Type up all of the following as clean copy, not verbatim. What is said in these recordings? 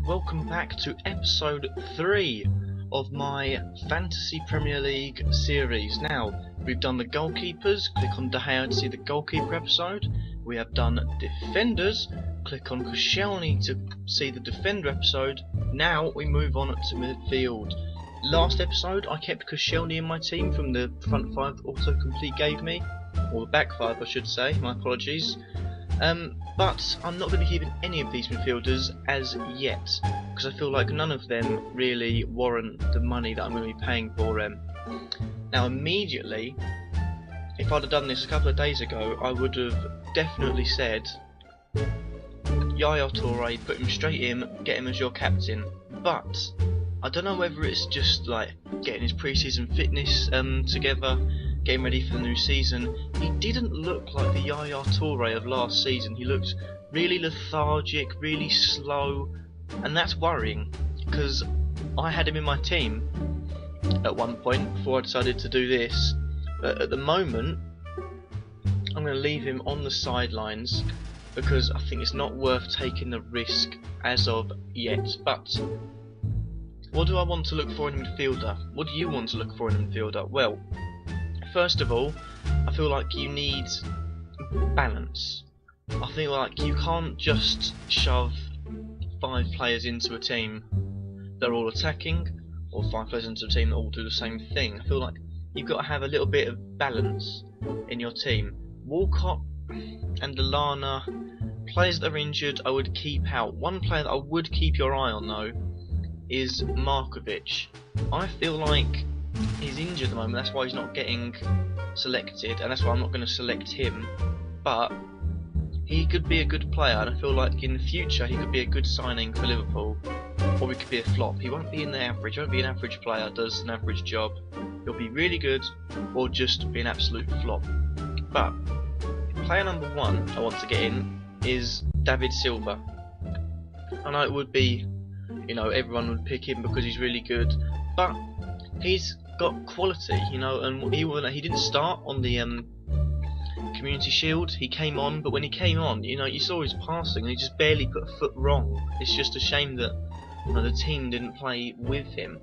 Welcome back to episode 3 of my Fantasy Premier League series. Now, we've done the goalkeepers, click on De Gea to see the goalkeeper episode. We have done defenders, click on Kurtyoy to see the defender episode. Now we move on to midfield. Last episode I kept Kurtyoy in my team from the front 5 that autocomplete gave me, or the back 5 I should say, my apologies. But I'm not going to be keeping any of these midfielders as yet, because I feel like none of them really warrant the money that I'm going to be paying for them. Now immediately, if I'd have done this a couple of days ago, I would have definitely said Yaya Toure, put him straight in, get him as your captain. But I don't know whether it's just like getting his pre-season fitness together, getting ready for the new season. He didn't look like the Yaya Toure of last season. He looked really lethargic, really slow, and that's worrying because I had him in my team at one point before I decided to do this. But at the moment, I'm going to leave him on the sidelines because I think it's not worth taking the risk as of yet. But what do I want to look for in a midfielder? What do you want to look for in a midfielder? Well, first of all, I feel like you need balance. I feel like you can't just shove 5 players into a team that are all attacking, or 5 players into a team that all do the same thing. I feel like you've got to have a little bit of balance in your team. Walcott and Lallana, players that are injured, I would keep out. One player that I would keep your eye on though is Markovic. I feel like he's injured at the moment, that's why he's not getting selected, and that's why I'm not going to select him. But he could be a good player, and I feel like in the future he could be a good signing for Liverpool, or he could be a flop. He won't be in the average, he won't be an average player, does an average job. He'll be really good, or just be an absolute flop. But player number 1 I want to get in is David Silva. I know it would be, you know, everyone would pick him because he's really good, but he's got quality, you know, and he didn't start on the Community Shield. He came on, but when he came on, you know, you saw his passing and he just barely put a foot wrong. It's just a shame that, you know, the team didn't play with him.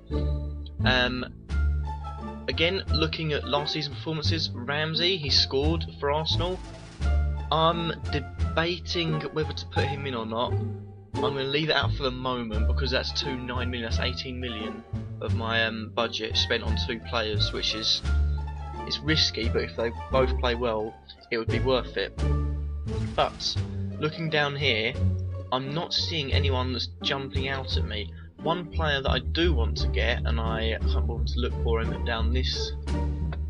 Again, looking at last season performances, Ramsey, he scored for Arsenal. I'm debating whether to put him in or not. I'm going to leave it out for the moment because that's 9 million, that's 18 million of my budget spent on 2 players, which is, it's risky, but if they both play well, it would be worth it. But looking down here, I'm not seeing anyone that's jumping out at me. One player that I do want to get, and I want to look for him down this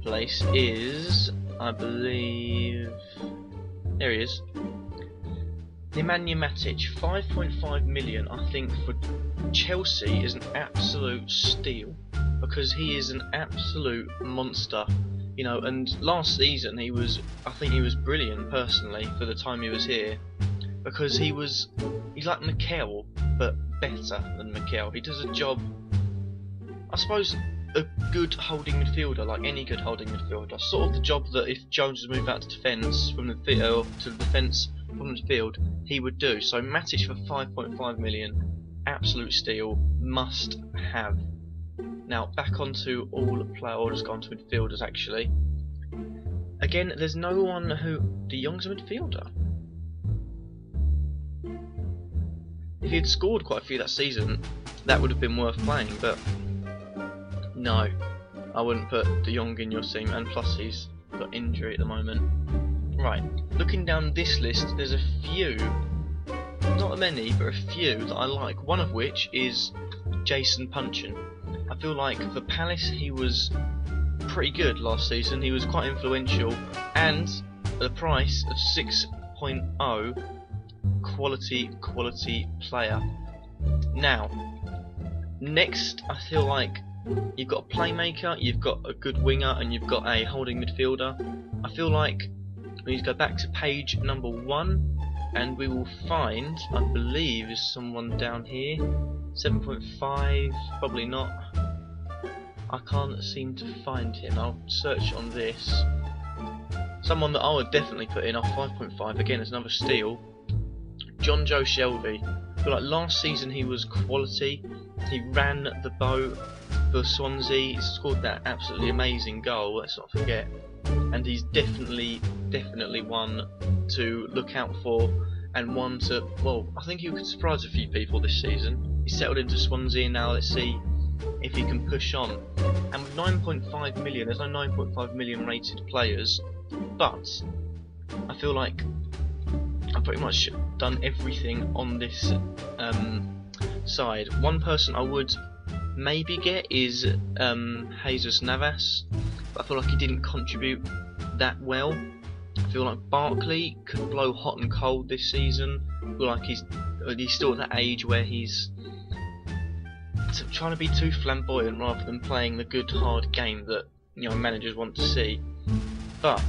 place, is, I believe, there he is, Nemanja Matic. 5.5 million I think for Chelsea is an absolute steal, because he is an absolute monster, you know. And last season I think he was brilliant personally for the time he was here, because he's like Mikel but better than Mikel. He does a job, I suppose, a good holding midfielder, like any good holding midfielder. Sort of the job that if Jones was moved out to defence from the defence from the field, he would do. So Matic for 5.5 million, absolute steal, must have. Now back onto all player, or just gone to midfielders actually. Again, there's no one who, De Jong's a midfielder. If he had scored quite a few that season, that would have been worth playing, but no, I wouldn't put De Jong in your team, and plus he's got injury at the moment. Right, looking down this list, there's a few, not many, but a few that I like, one of which is Jason Punchin. I feel like for Palace he was pretty good last season, he was quite influential, and at the price of 6.0, quality player. Now, next I feel like you've got a playmaker, you've got a good winger, and you've got a holding midfielder. I feel like we need to go back to page number 1, and we will find, I believe, is someone down here. 7.5, probably not. I can't seem to find him. I'll search on this. Someone that I would definitely put in off 5.5, again as another steal, John Joe Shelby. I feel like last season he was quality. He ran the boat for Swansea, he scored that absolutely amazing goal, let's not forget. And he's definitely one to look out for, and one to, well, I think he could surprise a few people this season. He settled into Swansea and now let's see if he can push on. And with 9.5 million, there's no 9.5 million rated players, but I feel like I've pretty much done everything on this side. One person I would maybe get is Jesus Navas, but I feel like he didn't contribute that well. I feel like Barkley could blow hot and cold this season. I feel like he's still at that age where he's trying to be too flamboyant rather than playing the good hard game that, you know, managers want to see. But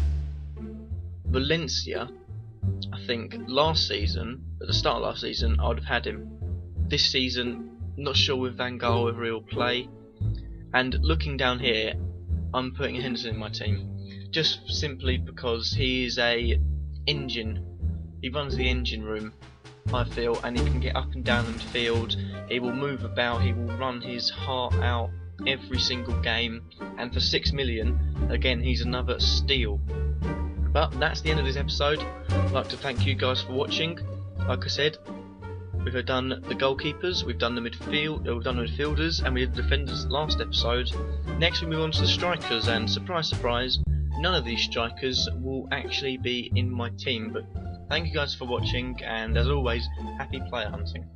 Valencia, I think last season, at the start of last season, I would have had him. This season, not sure with Van Gaal whether he'll play. And looking down here, I'm putting Henderson in my team, just simply because he is a engine. He runs the engine room, I feel, and he can get up and down the field. He will move about, he will run his heart out every single game, and for 6 million, again, he's another steal. But that's the end of this episode. I'd like to thank you guys for watching. Like I said, we've done the goalkeepers, we've done the midfielders, and we did the defenders last episode. Next we move on to the strikers, and surprise surprise, none of these strikers will actually be in my team. But thank you guys for watching, and as always, happy player hunting.